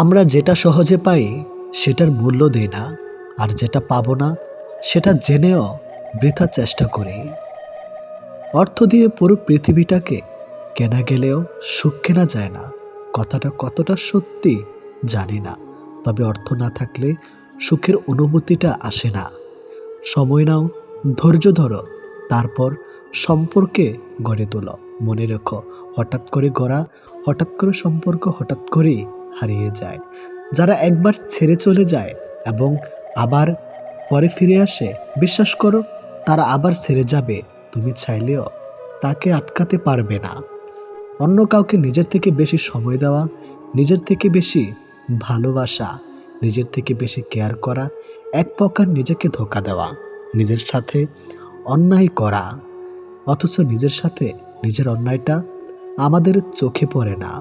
আমরা যেটা সহজে পাই সেটার মূল্য দেই না, আর যেটা পাবো না সেটা জেনেও বৃথা চেষ্টা করি। অর্থ দিয়ে পুরো পৃথিবীটাকে কেনা গেলেও সুখ কেনা যায় না। কথাটা কতটা সত্যি জানি না, তবে অর্থ না থাকলে সুখের অনুভূতিটা আসে না। সময় নাও, ধৈর্য ধরো, তারপর সম্পর্কে গড়ে তোলো। মনে রেখো, হঠাৎ করে গড়া হঠাৎ করে সম্পর্ক হঠাৎ করেই হারিয়ে যায়। যারা একবার ছেড়ে চলে যায় এবং আবার পরে ফিরে আসে, বিশ্বাস করো তারা আবার ছেড়ে যাবে। তুমি চাইলেও তাকে আটকাতে পারবে না। অন্য কাউকে নিজের থেকে বেশি সময় দেওয়া, নিজের থেকে বেশি ভালোবাসা, নিজের থেকে বেশি কেয়ার করা এক প্রকার নিজেকে ধোঁকা দেওয়া। নিজের সাথে অন্যায় করা, অথচ নিজের সাথে নিজের অন্যায়টা আমাদের চোখে পড়ে না।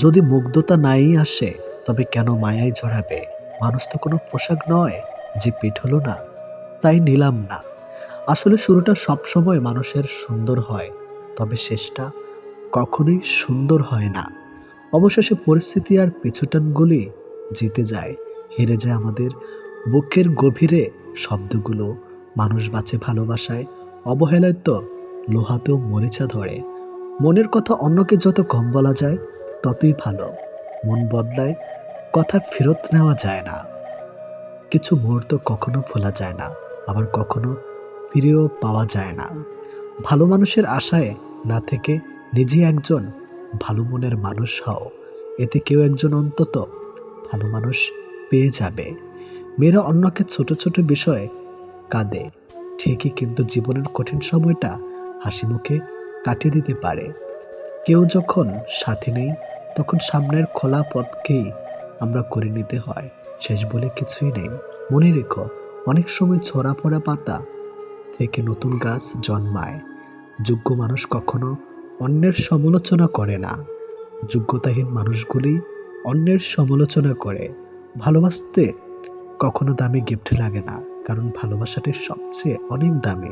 যদি মুগ্ধতা নাই আসে, তবে কেন মায়ায় জড়াবে? মানুষ তো কোনো পোশাক নয় যে পেট হলো না তাই নিলাম না। আসলে শুরুটা সবসময় মানুষের সুন্দর হয়, তবে শেষটা কখনোই সুন্দর হয় না। অবশেষে পরিস্থিতি আর পিছুটানগুলি জিতে যায়, হেরে যায় আমাদের বুকের গভীরে শব্দগুলো। মানুষ বাঁচে ভালোবাসায়, অবহেলায় তো লোহাতেও মরিচা ধরে। মনের কথা অন্যকে যত কম বলা যায় ততই ভালো। মন বদলায়, কথা ফেরত নেওয়া যায় না। কিছু মুহূর্ত কখনো ভোলা যায় না, আবার কখনো ফিরেও পাওয়া যায় না। ভালো মানুষের আশায় না থেকে নিজে একজন ভালো মনের মানুষ হও, এতে কেউ একজন অন্তত ভালো মানুষ পেয়ে যাবে। মেয়েরা অন্যকে ছোট ছোট বিষয়ে কাঁদে ঠিকই, কিন্তু জীবনের কঠিন সময়টা হাসি মুখে কাটিয়ে দিতে পারে। কেউ যখন সাথে নেই, তখন সামনের খোলা পথকেই আমরা করে নিতে হয়। শেষ বলে কিছুই নেই। মনে রেখো, অনেক সময় ছড়া পড়া পাতা থেকে নতুন গাছ জন্মায়। যোগ্য মানুষ কখনো অন্যের সমালোচনা করে না, যোগ্যতাহীন মানুষগুলি অন্যের সমালোচনা করে। ভালোবাসতে কখনো দামি গিফট লাগে না, কারণ ভালোবাসাটাই সবচেয়ে অনেক দামি।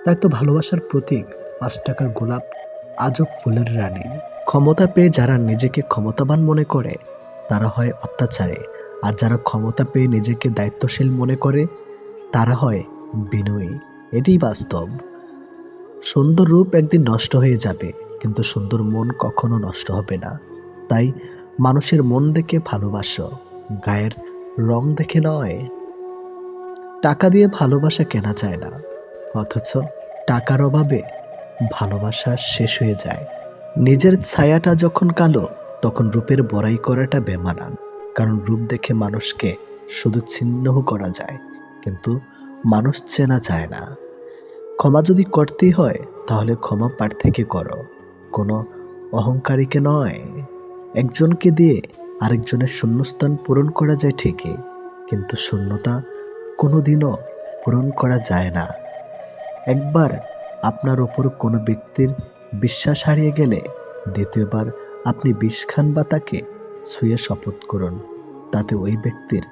তাই তো ভালোবাসার প্রতীক 5 টাকার গোলাপ আজব ফুলের রানী। ক্ষমতা পেয়ে যারা নিজেকে ক্ষমতাবান মনে করে তারা হয় অত্যাচারে, আর যারা ক্ষমতা পেয়ে নিজেকে দায়িত্বশীল মনে করে তারা হয় বিনয়ী। এটাই বাস্তব। সুন্দর রূপ একদিন নষ্ট হয়ে যাবে, কিন্তু সুন্দর মন কখনো নষ্ট হবে না। তাই মানুষের মন দেখে ভালোবাসো, গায়ের রং দেখে নয়। টাকা দিয়ে ভালোবাসা কেনা যায় না, অথচ টাকার অভাবে ভালোবাসা শেষ হয়ে যায়। নিজের ছায়াটা যখন কালো, তখন রূপের বড়াই করাটা বেমানান। কারণ রূপ দেখে মানুষকে শুধু চিহ্নিত করা যায়, কিন্তু মানুষ চেনা যায় না। ক্ষমা যদি করতেই হয়, তাহলে ক্ষমা প্রার্থীকে করো, কোনো অহংকারীকে নয়। একজনকে দিয়ে আরেকজনের শূন্যস্থান পূরণ করা যায় ঠিকই, কিন্তু শূন্যতা কোনোদিনও পূরণ করা যায় না। একবার আপনার ওপর কোনো ব্যক্তির বিশ্বাস হারিয়ে গেলে দ্বিতীয়বার আপনি বিষ খান বা তাকে ছুঁয়ে শপথ করুন, তাতে ওই ব্যক্তির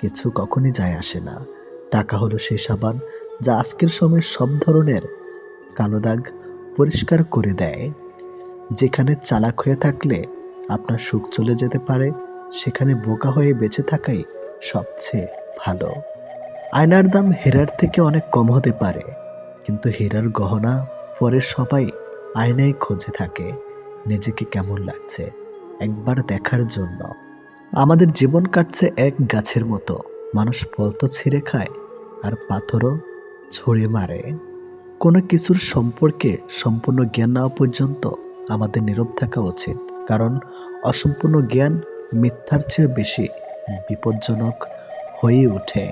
কিছু কখনই যায় আসে না। টাকা হলো সেই সাবান যা আজকের সময় সব ধরনের কালো দাগ পরিষ্কার করে দেয়। যেখানে চালাক হয়ে থাকলে আপনার সুখ চলে যেতে পারে, সেখানে বোকা হয়ে বেঁচে থাকাই সবচেয়ে ভালো। আয়নার দাম হীরার থেকে অনেক কম হতে পারে, কিন্তু হীরার গহনা পরে সবাই আয়নায় খুঁজে থাকে নিজেকে কেমন লাগছে একবার দেখার জন্য। আমাদের জীবন কাটছে এক গাছের মতো, মানুষ ফল তো ছিঁড়ে খায় আর পাথরও ছুঁড়ে মারে। কোনো কিছুর সম্পর্কে সম্পূর্ণ জ্ঞান নেওয়া পর্যন্ত আমাদের নীরব থাকা উচিত, কারণ অসম্পূর্ণ জ্ঞান মিথ্যার চেয়ে বেশি বিপজ্জনক হয়ে ওঠে।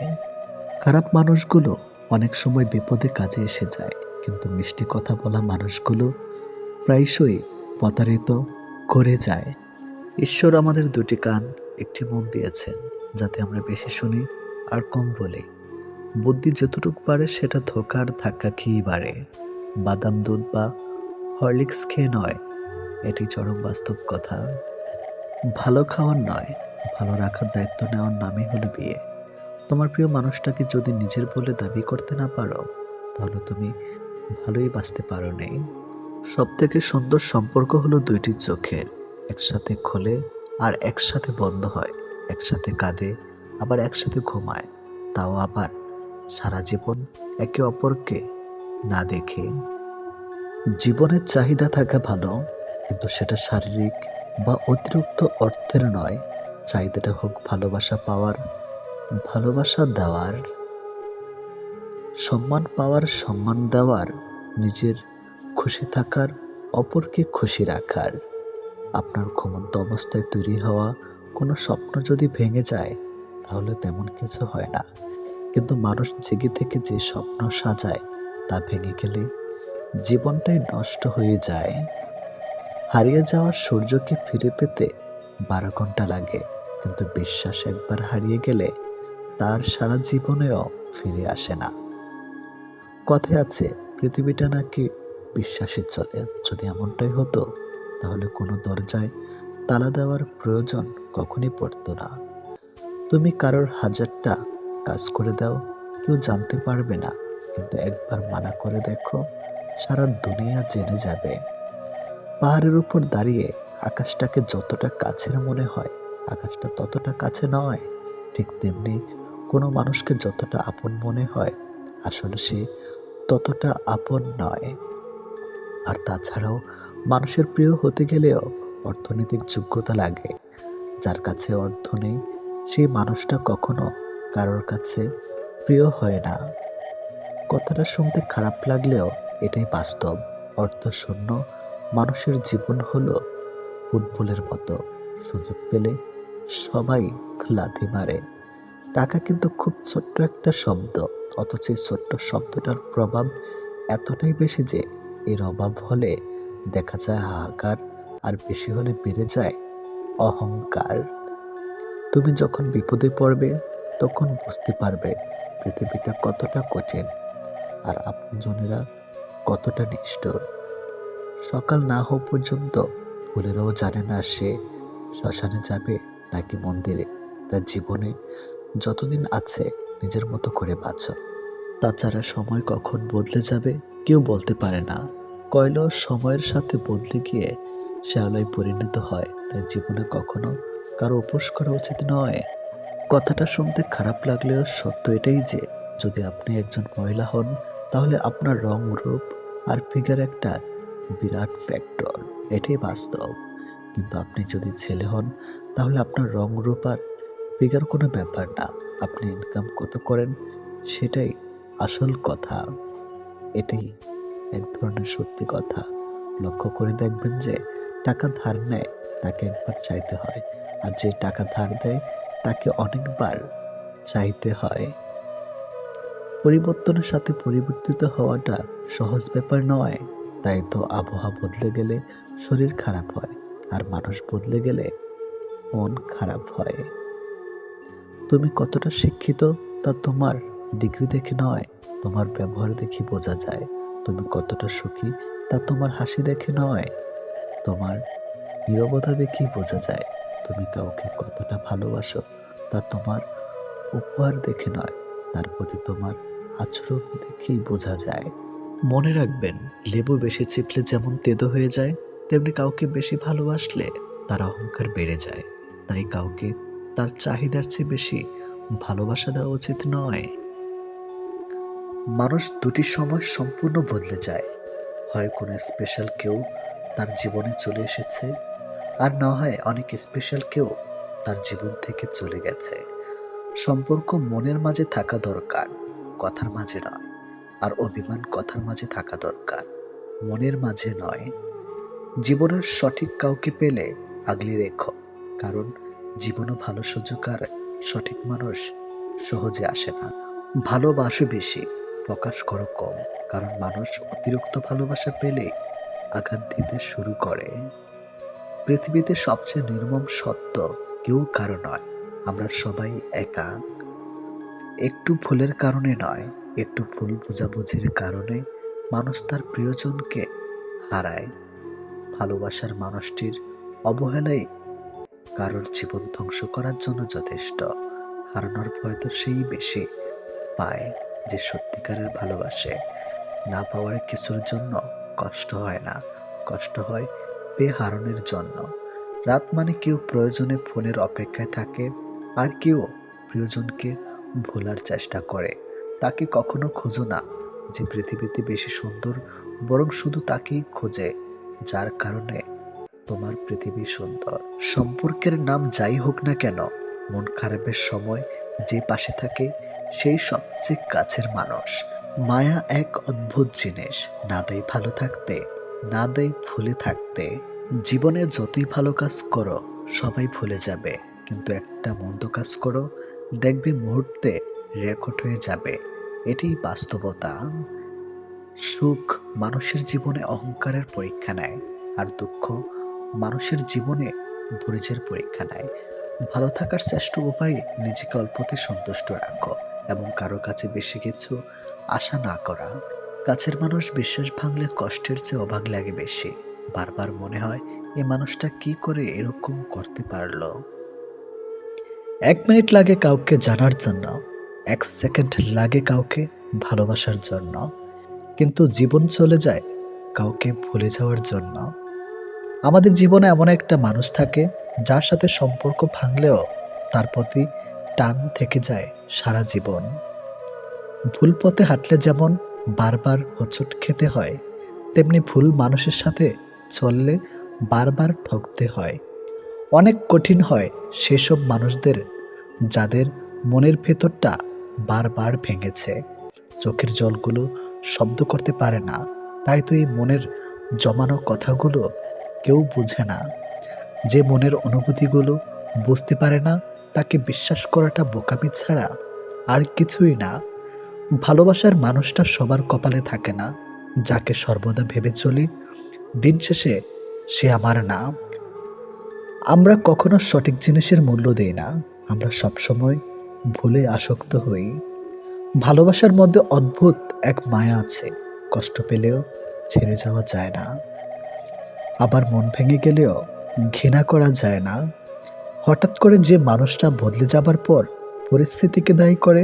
খারাপ মানুষগুলো অনেক সময় বিপদে কাজে এসে যায়, কিন্তু মিষ্টি কথা বলা মানুষগুলো প্রায়শই প্রতারিত করে যায়। ঈশ্বর আমাদের 2টি কান, 1টি মুখ দিয়েছেন, যাতে আমরা বেশি শুনি আর কম বলি। বুদ্ধি যতটুকু পারে সেটা ধোকার ধাক্কা খেয়েই বাড়ে, বাদাম দুধ বা হরলিক্স খেয়ে নয়। এটি চরম বাস্তব কথা। ভালো খাওয়ার নয়, ভালো রাখার দায়িত্ব নেওয়ার নামই হলো বিয়ে। তোমার প্রিয় মানুষটাকে যদি নিজের বলে দাবি করতে না পারো, তাহলে তুমি ভালোই বাঁচতে পারো নি। সব থেকে সুন্দর সম্পর্ক হলো 2টি চোখের, একসাথে খোলে আর একসাথে বন্ধ হয়, একসাথে কাঁদে, আবার একসাথে ঘুমায়, তাও আবার সারা জীবন একে অপরকে না দেখে। জীবনের চাহিদা থাকা ভালো, কিন্তু সেটা শারীরিক বা অতিরিক্ত অর্থের নয়। চাহিদাটা হোক ভালোবাসা পাওয়ার, ভালোবাসা দেওয়ার, সম্মান পাওয়ার, সম্মান দেওয়ার, নিজের খুশি থাকার, অপরকে খুশি রাখার। আপনার ঘুমন্ত অবস্থায় তৈরি হওয়া কোনো স্বপ্ন যদি ভেঙে যায়, তাহলে তেমন কিছু হয় না। কিন্তু মানুষ জেগে থেকে যে স্বপ্ন সাজায়, তা ভেঙে গেলে জীবনটাই নষ্ট হয়ে যায়। হারিয়ে যাওয়া সূর্যকে ফিরে পেতে 12 ঘন্টা লাগে, কিন্তু বিশ্বাস একবার হারিয়ে গেলে তার সারা জীবনেও ফিরে আসে না। কথায় আছে, পৃথিবীটা নাকি বিশ্বাসে চলে। যদি এমনটাই হতো, তাহলে কোনো দরজায় তালা দেওয়ার প্রয়োজন কখনই পড়তো না। তুমি কারোর 1000টা কাজ করে দাও, কেউ জানতে পারবে না, কিন্তু একবার মানা করে দেখো, সারা দুনিয়া জেনে যাবে। পাহাড়ের উপর দাঁড়িয়ে আকাশটাকে যতটা কাছের মনে হয়, আকাশটা ততটা কাছে নয়। ঠিক তেমনি কোনো মানুষকে যতটা আপন মনে হয়, আসলে সে ততটা আপন নয়। আর তাছাড়াও মানুষের প্রিয় হতে গেলেও অর্থনৈতিক যোগ্যতা লাগে। যার কাছে অর্থ নেই, সেই মানুষটা কখনো কারোর কাছে প্রিয় হয় না। কথাটা শুনতে খারাপ লাগলেও এটাই বাস্তব। অর্থশূন্য মানুষের জীবন হলো ফুটবলের মতো, সুযোগ পেলে সবাই লাথি মারে। টাকা কিন্তু খুব ছোট্ট একটা শব্দ, অথচ এই ছোট্ট শব্দটার প্রভাব এতটাই বেশি যে এর অভাব হলে দেখা যায় হাহাকার, আর বেশি হলে বেড়ে যায় অহংকার। তুমি যখন বিপদে পড়বে, তখন বুঝতে পারবে পৃথিবীটা কতটা কঠিন, আর আপনজনেরা কতটা নিষ্ঠুর। সকাল না হওয়া পর্যন্ত ভুলেরও জানে না সে শ্মশানে যাবে নাকি মন্দিরে। তার জীবনে যতদিন আছে, নিজের মতো করে বাঁচো। তাছাড়া সময় কখন বদলে যাবে কেউ বলতে পারে না। কয়লাও সময়ের সাথে বদলে গিয়ে শ্যাওলায় পরিণত হয়। তাই জীবনে কখনো কারো উপোস করা উচিত নয়। কথাটা শুনতে খারাপ লাগলেও সত্য এটাই যে, যদি আপনি একজন মহিলা হন, তাহলে আপনার রং, রূপ আর ফিগার একটা বিরাট ফ্যাক্টর। এটাই বাস্তব। কিন্তু আপনি যদি ছেলে হন, তাহলে আপনার রং, রূপ আর ফিগার কোনো ব্যাপার না। আপনি ইনকাম কত করেন, সেটাই আসল কথা। এটাই এক ধরনের সত্যি কথা। লক্ষ্য করে দেখবেন যে টাকা ধার নেয় তাকে একবার চাইতে হয়, আর যে টাকা ধার দেয় তাকে অনেকবার চাইতে হয়। পরিবর্তনের সাথে পরিবর্তিত হওয়াটা সহজ ব্যাপার নয়। তাই তো আবহাওয়া বদলে গেলে শরীর খারাপ হয়, আর মানুষ বদলে গেলে মন খারাপ হয়। তুমি কতটা শিক্ষিত তা তোমার ডিগ্রি দেখে নয়, তোমার ব্যবহার দেখে বোঝা যায়। তুমি কতটা সুখী তা তোমার হাসি দেখে নয়, তোমার নীরবতা দেখেই বোঝা যায়। তুমি কাউকে কতটা ভালোবাসো তা তোমার উপহার দেখে নয়, তার প্রতি তোমার আচরণ দেখেই বোঝা যায়। মনে রাখবেন, লেবু বেশি চিপলে যেমন তেতো হয়ে যায়, তেমনি কাউকে বেশি ভালোবাসলে তার অহংকার বেড়ে যায়। তাই কাউকে তার চাহিদার চেয়ে বেশি ভালোবাসা দেওয়া উচিত নয়। মানুষ দুটি সময় সম্পূর্ণ বদলে যায়। হয় কোনো স্পেশাল কেউ তার জীবনে চলে এসেছে, আর না হয় অনেক স্পেশাল কেউ তার জীবন থেকে চলে গেছে। সম্পর্ক মনের মাঝে থাকা দরকার, কথার মাঝে নয়। আর অভিমান কথার মাঝে থাকা দরকার, মনের মাঝে নয়। জীবনের সঠিক কাউকে পেলে আগলে রেখো, কারণ জীবনও ভালো সুযোগ আর সঠিক মানুষ সহজে আসে না। ভালোবাসো বেশি, প্রকাশ করো কম, কারণ মানুষ অতিরিক্ত ভালোবাসা পেলে আঘাত দিতে শুরু করে। পৃথিবীতে সবচেয়ে নির্মম সত্য, কেউ কারো নয়, আমরা সবাই একা। একটু ভুলের কারণে নয়, একটু ভুল বোঝাবুঝির কারণে মানুষ তার প্রিয়জনকে হারায়। ভালোবাসার মানুষটির অবহেলাই কারোর জীবন ধ্বংস করার জন্য যথেষ্ট। হারানোর ভয় তো সেই বেশি পায় যে সত্যিকারের ভালোবাসে। না পাওয়ার কিছুর জন্য কষ্ট হয় না, কষ্ট হয় পেয়ে হারানোর জন্য। রাত মানে কেউ প্রয়োজনে ফোনের অপেক্ষায় থাকে, আর কেউ প্রিয়জনকে ভোলার চেষ্টা করে। তাকে কখনো খোঁজো না যে পৃথিবীতে বেশি সুন্দর, বরং শুধু তাকেই খোঁজে যার কারণে তোমার পৃথিবী সুন্দর। সম্পর্কের নাম যাই হোক না কেন, মন খারাপের সময় যে পাশে থাকে সেই সবচেয়ে কাছের মানুষ। মায়া এক অদ্ভুত জিনিস, না দেয় ভালো থাকতে, না দেয় ভুলে থাকতে। জীবনে যতই ভালো কাজ করো সবাই ভুলে যাবে, কিন্তু একটা মন্দ কাজ করো দেখবে মুহূর্তে রেকর্ড হয়ে যাবে। এটাই বাস্তবতা। সুখ মানুষের জীবনে অহংকারের পরীক্ষা নেয়, আর দুঃখ মানুষের জীবনে ধৈর্যের পরীক্ষা নেয়। ভালো থাকার শ্রেষ্ঠ উপায় নিজেকে অল্পতে সন্তুষ্ট রাখো এবং কারো কাছে বেশি কিছু আশা না করা। কাছের মানুষ বিশ্বাস ভাঙলে কষ্টের চেয়ে অবাক লাগে বেশি। বারবার মনে হয় এই মানুষটা কি করে এরকম করতে পারলো। 1 মিনিট লাগে কাউকে জানার জন্য, 1 সেকেন্ড লাগে কাউকে ভালোবাসার জন্য, কিন্তু জীবন চলে যায় কাউকে ভুলে যাওয়ার জন্য। আমাদের জীবনে এমন একটা মানুষ থাকে যার সাথে সম্পর্ক ভাঙলেও তার প্রতি টান থেকে যায় সারা জীবন। ভুল পথে হাঁটলে যেমন বারবার হোঁচট খেতে হয়, তেমনি ভুল মানুষের সাথে চললে বারবার ঠকতে হয়। অনেক কঠিন হয় সেসব মানুষদের যাদের মনের ভেতরটা বারবার ভেঙেছে। চোখের জলগুলো শব্দ করতে পারে না, তাই তো এই মনের জমানো কথাগুলো কেউ বুঝে না। যে মনের অনুভূতিগুলো বুঝতে পারে না তাকে বিশ্বাস করাটা বোকামি ছাড়া আর কিছুই না। ভালোবাসার মানুষটা সবার কপালে থাকে না। যাকে সর্বদা ভেবে চলি দিন শেষে সে আমার না। আমরা কখনো সঠিক জিনিসের মূল্য দেই না, আমরা সবসময় ভুলে আসক্ত হই। ভালোবাসার মধ্যে অদ্ভুত এক মায়া আছে, কষ্ট পেলেও ছেড়ে যাওয়া যায় না, আবার মন ভেঙে গেলেও ঘৃণা করা যায় না। হঠাৎ করে যে মানুষটা বদলে যাবার পর পরিস্থিতিকে দায়ী করে,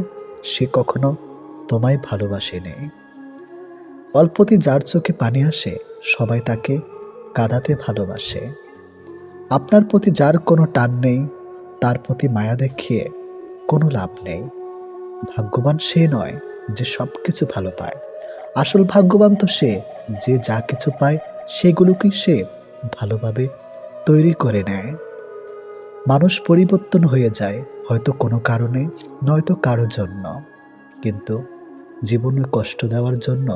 সে কখনো তোমায় ভালোবাসেনি। অল্পতে যার চোখে পানি আসে সবাই তাকে কাঁদাতে ভালোবাসে। আপনার প্রতি যার কোনো টান নেই তার প্রতি মায়া দেখিয়ে কোনো লাভ নেই। ভাগ্যবান সে নয় যে সব কিছু ভালো পায়, আসল ভাগ্যবান তো সে যে যা কিছু পায় সেগুলোকেই সে ভালোভাবে তৈরি করে নেয়। মানুষ পরিবর্তন হয়ে যায়, হয়তো কোনো কারণে, নয়তো কারো জন্য, কিন্তু জীবনে কষ্ট দেওয়ার জন্য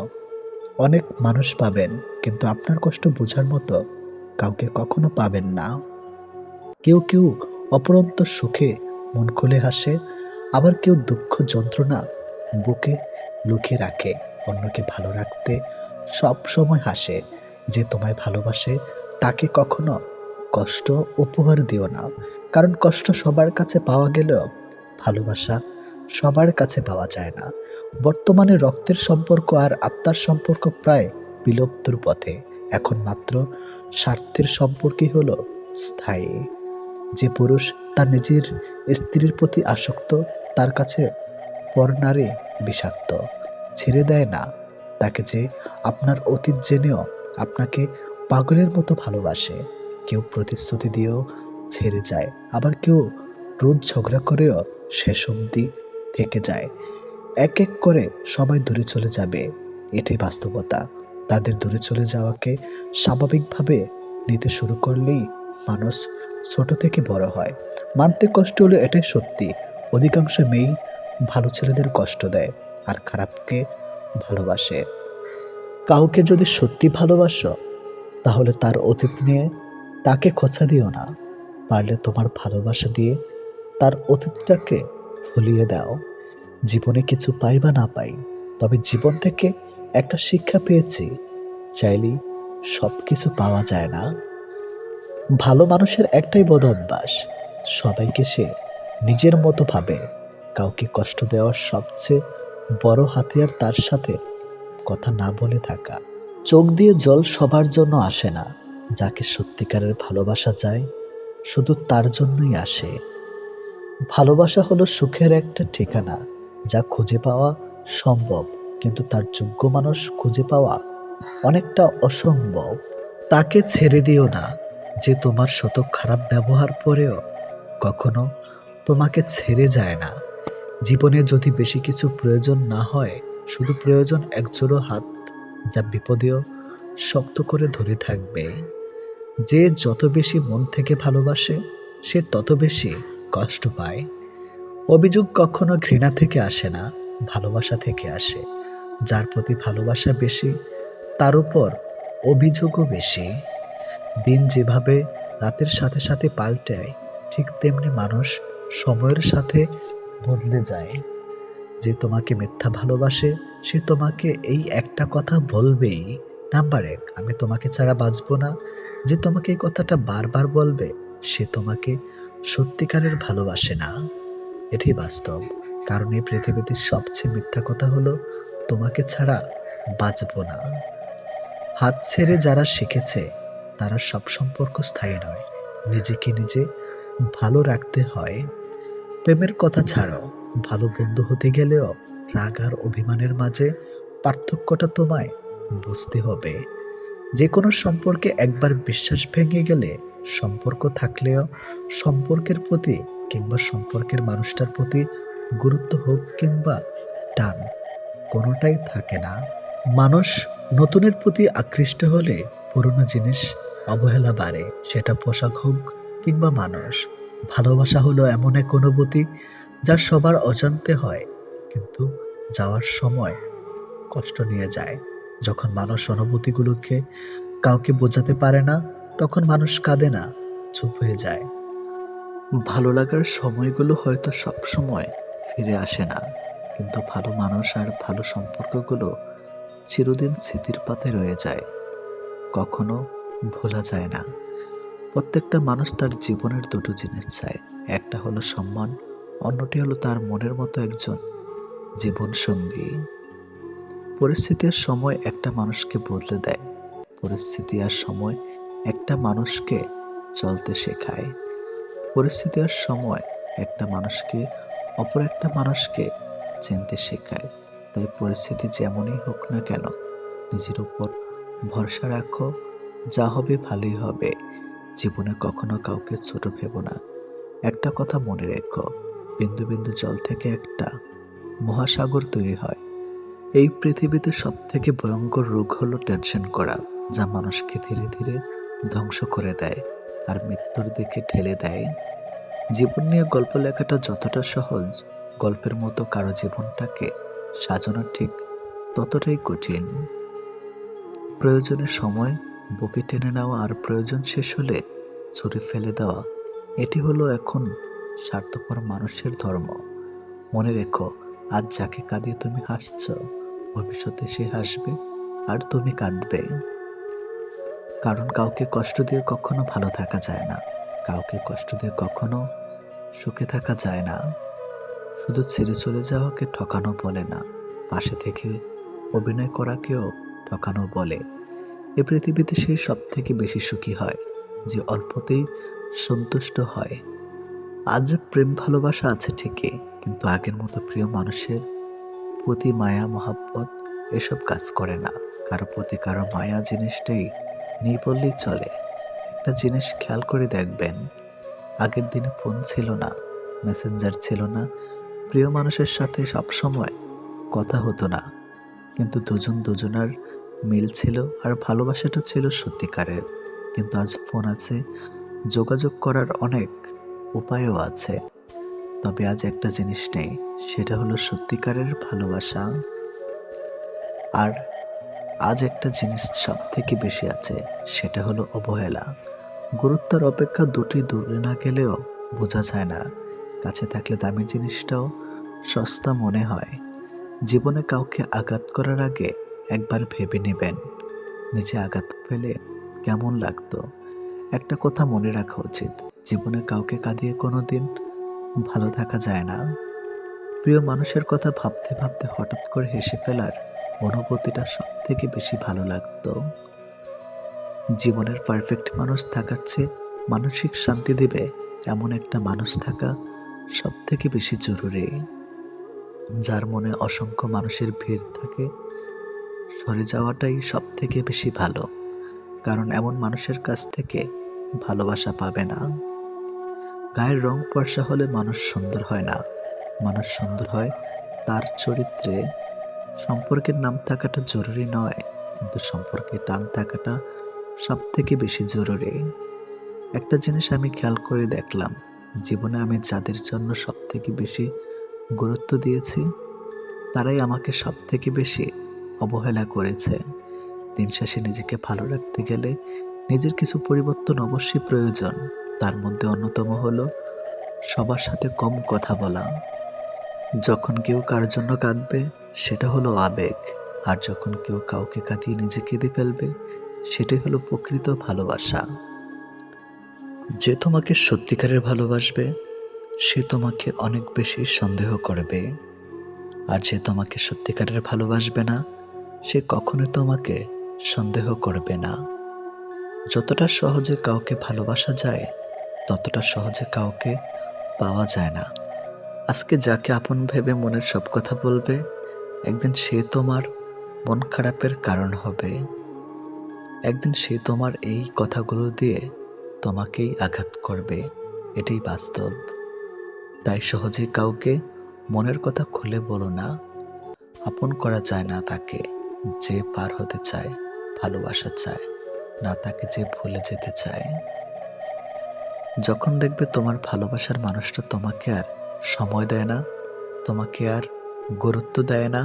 অনেক মানুষ পাবেন, কিন্তু আপনার কষ্ট বোঝার মতো কাউকে কখনো পাবেন না। কেউ কেউ অপরন্ত সুখে মন খুলে হাসে, আবার কেউ দুঃখ যন্ত্রণা বুকে লুকিয়ে রাখে। অন্যকে ভালো রাখতে সব সময় হাসে। যে তোমায় ভালোবাসে তাকে কখনো কষ্ট উপহার দিও না, কারণ কষ্ট সবার কাছে পাওয়া গেলেও ভালোবাসা সবার কাছে পাওয়া যায় না। বর্তমানে রক্তের সম্পর্ক আর আত্মার সম্পর্ক প্রায় বিলুপ্তর পথে। এখন মাত্র স্বার্থের সম্পর্কই হলো স্থায়ী। যে পুরুষ তার নিজের স্ত্রীর প্রতি আসক্ত তার কাছে পরনারী বিষাক্ত। ছেড়ে দেয় না তাকে যে আপনার অতীত জেনেও আপনাকে পাগলের মতো ভালোবাসে। কেউ প্রতিশ্রুতি দিয়েও ছেড়ে যায়, আবার কেউ রোজ ঝগড়া করেও শেষ অবধি থেকে যায়। এক এক করে সবাই দূরে চলে যাবে, এটাই বাস্তবতা। তাদের দূরে চলে যাওয়াকে স্বাভাবিকভাবে নিতে শুরু করলেই মানুষ ছোট থেকে বড় হয়। মানতে কষ্ট হলো, এটাই সত্যি। অধিকাংশ মেয়েই ভালো ছেলেদের কষ্ট দেয় আর খারাপকে ভালোবাসে। কাউকে যদি সত্যি ভালোবাসো তাহলে তার অতীত নিয়ে তাকে খোঁচা দিও না। পারলে তোমার ভালোবাসা দিয়ে তার অতীতটাকে ভুলিয়ে দাও। জীবনে কিছু পাই বা না পাই, তবে জীবন থেকে একটা শিক্ষা পেয়েছি, চাইলেই সব কিছু পাওয়া যায় না। ভালো মানুষের একটাই বদ অভ্যাস, সবাইকে সে নিজের মতো ভাবে। কাউকে কষ্ট দেওয়ার সবচেয়ে বড় হাতিয়ার তার সাথে কথা না বলে থাকা। চোখ দিয়ে জল সবার জন্য আসে না, যাকে সত্যিকারের ভালোবাসা যায় শুধু তার জন্যই আসে। ভালোবাসা হলো সুখের একটা ঠিকানা, যা খুঁজে পাওয়া সম্ভব, কিন্তু তার যোগ্য মানুষ খুঁজে পাওয়া অনেকটা অসম্ভব। তাকে ছেড়ে দিও না যে তোমার শত খারাপ ব্যবহার পরেও কখনো তোমাকে ছেড়ে যায় না। জীবনে যদি বেশি কিছু প্রয়োজন না হয়, শুধু প্রয়োজন একজোড়ো হাত, যা বিপদেও শক্ত করে ধরে থাকবে। যে যত বেশি মন থেকে ভালোবাসে, সে তত বেশি কষ্ট পায়। অভিযোগ কখনো ঘৃণা থেকে আসে না, ভালোবাসা থেকে আসে। যার প্রতি ভালোবাসা বেশি, তার উপর অভিযোগও বেশি। দিন যেভাবে রাতের সাথে সাথে পাল্টায়, ঠিক তেমনি মানুষ সময়ের সাথে বদলে যায়। যে তোমাকে মিথ্যা ভালোবাসে, সে তোমাকে এই একটা কথা বলবেই, নাম্বার 1, আমি তোমাকে ছাড়া বাঁচবো না। যে তোমাকে এই কথাটা বারবার বলবে, সে তোমাকে সত্যিকারের ভালোবাসে না। এটাই বাস্তব। কারণ এই পৃথিবীতে সবচেয়ে মিথ্যা কথা হলো, তোমাকে ছাড়া বাঁচবো না। হাত ছেড়ে যারা শিখেছে, তারা সব সম্পর্ক স্থায়ী নয়। নিজেকে নিজে ভালো রাখতে হয়। প্রেমের কথা ছাড়ো, ভালো বন্ধু হতে গেলেও রাগ আর অভিমানের মাঝে পার্থক্যটা তোমায় বুঝতে হবে। যে কোনো সম্পর্কে একবার বিশ্বাস ভেঙে গেলে, সম্পর্ক থাকলেও সম্পর্কের প্রতি কিংবা সম্পর্কের মানুষটার প্রতি গুরুত্ব হোক কিংবা টান, কোনোটাই থাকে না। মানুষ নতুনের প্রতি আকৃষ্ট হলে পুরনো জিনিস অবহেলা বাড়ে, সেটা পোশাক হোক কিংবা মানুষ। ভালোবাসা হলো এমন এক অনুভূতি যা সবার অজান্তে হয়, কিন্তু যাওয়ার সময় কষ্ট নিয়ে যায়। যখন মানুষ অনুভূতিগুলোকে কাউকে বোঝাতে পারে না, তখন মানুষ কাঁদে না, চুপ হয়ে যায়। ভালো লাগার সময়গুলো হয়তো সব সময় ফিরে আসে না, কিন্তু ভালো মানুষ আর ভালো সম্পর্কগুলো চিরদিন স্মৃতির পাতায় রয়ে যায়, কখনো ভোলা যায় না। প্রত্যেকটা মানুষ তার জীবনের দুটো জিনিস চায়, একটা হলো সম্মান, অন্যটি হলো তার মনের মতো একজন জীবন সঙ্গী। পরিস্থিতি আর সময় একটা মানুষকে বদলে দেয়, পরিস্থিতি আর সময় একটা মানুষকে চলতে শেখায়। পরিস্থিতি আর সময় একটা মানুষকে অপর একটা মানুষকে চিনতে শেখায়। তাই পরিস্থিতি যেমনই হোক না কেন, নিজের উপর ভরসা রাখো, যা হবে ভালোই হবে। জীবনে কখনো কাউকে ছোট ভেবো না। একটা কথা মনে রেখো, বিন্দু বিন্দু জল থেকে একটা মহাসাগর তৈরি হয়। এই পৃথিবীতে সব থেকে ভয়ঙ্কর রোগ হলো টেনশন করা, যা মানুষকে ধীরে ধীরে ধ্বংস করে দেয় আর মৃত্যুর দিকে ঠেলে দেয়। জীবন নিয়ে গল্প লেখাটা যতটা সহজ, গল্পের মতো কারো জীবনটাকে সাজানো ঠিক ততটাই কঠিন। প্রয়োজনের সময় বুকে টেনে নেওয়া আর প্রয়োজন শেষ হলে ছুঁড়ে ফেলে দেওয়া, এটি হলো এখন স্বার্থপর মানুষের ধর্ম। মনে রেখো, আজ যাকে কাঁদিয়ে তুমি হাসছ, ভবিষ্যতে সে হাসবে আর তুমি কাঁদবে। কারণ কাউকে কষ্ট দিয়ে কখনো ভালো থাকা যায় না, কাউকে কষ্ট দিয়ে কখনো সুখে থাকা যায় না। শুধু ছেড়ে চলে যাওয়াকে ঠকানো বলে না, পাশে থেকে অভিনয় করাকেও ঠকানো বলে। এ পৃথিবীতে সে সব থেকে বেশি সুখী হয় যে অল্পতেই সন্তুষ্ট হয়। আজ প্রেম ভালোবাসা আছে ঠিকই, কিন্তু আগের মতো প্রিয় মানুষের প্রতি মায়া মহাব্বত এসব কাজ করে না। কারো প্রতি কারো মায়া জিনিসটাই নেই বললেই চলে। একটা জিনিস খেয়াল করে দেখবেন, আগের দিনে ফোন ছিল না, মেসেঞ্জার ছিল না, প্রিয় মানুষের সাথে সবসময় কথা হতো না, কিন্তু দুজন দুজনার মিল ছিল আর ভালোবাসাটা ছিল সত্যিকারের। কিন্তু আজ ফোন আছে, যোগাযোগ করার অনেক উপায়ও আছে, তবে আজ একটা জিনিস নেই, সেটা হলো সত্যিকারের ভালোবাসা। আর আজ একটা জিনিস সব থেকে বেশি আছে, সেটা হলো অবহেলা। গুরুত্বের অপেক্ষা দুটি দূরে না গেলেও বোঝা যায় না, কাছে থাকলে দামি জিনিসটাও সস্তা মনে হয়। জীবনে কাউকে আঘাত করার আগে একবার ভেবে নেবেন, নিজে আঘাত পেলে কেমন লাগতো। একটা কথা মনে রাখা উচিত, জীবনে কাউকে কাঁদিয়ে কোনোদিন ভালো থাকা যায় না। প্রিয় মানুষের কথা ভাবতে ভাবতে হঠাৎ করে হেসে ফেলার অনুভূতিটা সব থেকে বেশি ভালো লাগতো। জীবনের পারফেক্ট মানুষ থাকার চেয়ে মানসিক শান্তি দেবে এমন একটা মানুষ থাকা সব থেকে বেশি জরুরি। যার মনে অসংখ্য মানুষের ভিড় থাকে, সরে যাওয়াটাই সব থেকে বেশি ভালো। কারণ এমন মানুষের কাছ থেকে ভালোবাসা পাবে না। গায়ের রং ফর্সা হলে মানুষ সুন্দর হয় না, মানুষ সুন্দর হয় তার চরিত্রে। সম্পর্কের নাম থাকাটা জরুরি নয়, কিন্তু সম্পর্কে টান থাকাটা সব থেকে বেশি জরুরি। একটা জিনিস আমি খেয়াল করে দেখলাম, জীবনে আমি যাদের জন্য সব থেকে বেশি গুরুত্ব দিয়েছি, তারাই আমাকে সব থেকে বেশি অবহেলা করেছে। দিন শেষে নিজেকে ভালো রাখতে গেলে নিজের কিছু পরিবর্তন অবশ্যই প্রয়োজন। তার মধ্যে অন্যতম হলো সবার সাথে কম কথা বলা। যখন কেউ কার জন্য কাঁদবে, সেটা হলো আবেগ। আর যখন কেউ কাউকে কাঁদিয়ে নিজে কেঁদে ফেলবে, সেটাই হলো প্রকৃত ভালোবাসা। যে তোমাকে সত্যিকারের ভালোবাসবে, সে তোমাকে অনেক বেশি সন্দেহ করবে। আর যে তোমাকে সত্যিকারের ভালোবাসবে না, সে কখনোই তোমাকে সন্দেহ করবে না। যতটা সহজে কাউকে ভালোবাসা যায়, ততটা সহজে কাউকে পাওয়া যায় না। আজকে যাকে আপন ভেবে মনের সব কথা বলবে, একদিন সে তোমার মন খারাপের কারণ হবে। একদিন সে তোমার এই কথাগুলো দিয়ে তোমাকেই আঘাত করবে। এটাই বাস্তব। তাই সহজে কাউকে মনের কথা খুলে বলো না। আপন করা যায় না তাকে যে পার হতে চায়, ভালোবাসা চায় না তাকে যে ভুলে যেতে চায়। যখন দেখবে তোমার ভালোবাসার মানুষটা তোমাকে আর সময় দেয় না, তোমাকে আর গুরুত্ব দেয় না,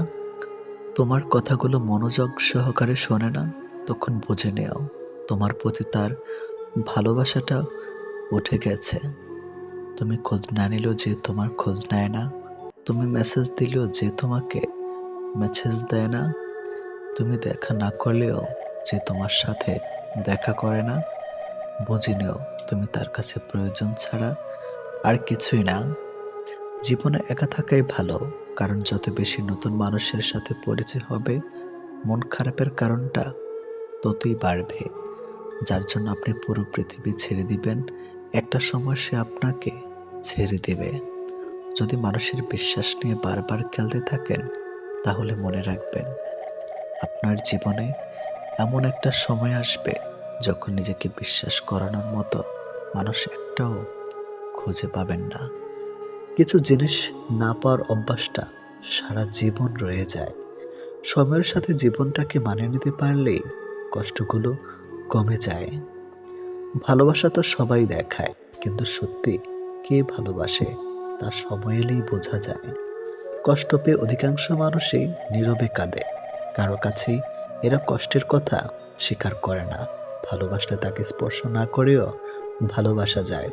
তোমার কথাগুলো মনোযোগ সহকারে শোনে না, তখন বুঝে নেও তোমার প্রতি তার ভালোবাসাটা উঠে গেছে। তুমি খোঁজ না নিলেও যে তোমার খোঁজ নেয় না, তুমি মেসেজ দিলেও যে তোমাকে মেসেজ দেয় না, তুমি দেখা না করলেও যে তোমার সাথে দেখা করে না, বুঝে নিও তুমি তার কাছে প্রয়োজন ছাড়া আর কিছুই না। জীবনে একা থাকাই ভালো, কারণ যত বেশি নতুন মানুষের সাথে পরিচয় হবে, মন খারাপের কারণটা ততই বাড়বে। যার জন্য আপনি পুরো পৃথিবী ছেড়ে দিবেন, একটা সময় সে আপনাকে ছেড়ে দেবে। যদি মানুষের বিশ্বাস নিয়ে বারবার খেলতে থাকেন, তাহলে মনে রাখবেন আপনার জীবনে এমন একটা সময় আসবে যখন নিজেকে বিশ্বাস করানোর মতো মানুষ একটাও খুঁজে পাবেন না। কিছু জিনিস না পাওয়ার অভ্যাসটা সারা জীবন রয়ে যায়। সময়ের সাথে জীবনটাকে মানিয়ে নিতে পারলেই কষ্টগুলো কমে যায়। ভালোবাসা তো সবাই দেখায়, কিন্তু সত্যি কে ভালোবাসে তা সময় এলেই বোঝা যায়। কষ্ট পেয়ে অধিকাংশ মানুষই নীরবে কাঁদে, কারো কাছেই এরা কষ্টের কথা স্বীকার করে না। ভালোবাসলে তাকে স্পর্শ না করেও ভালোবাসা যায়।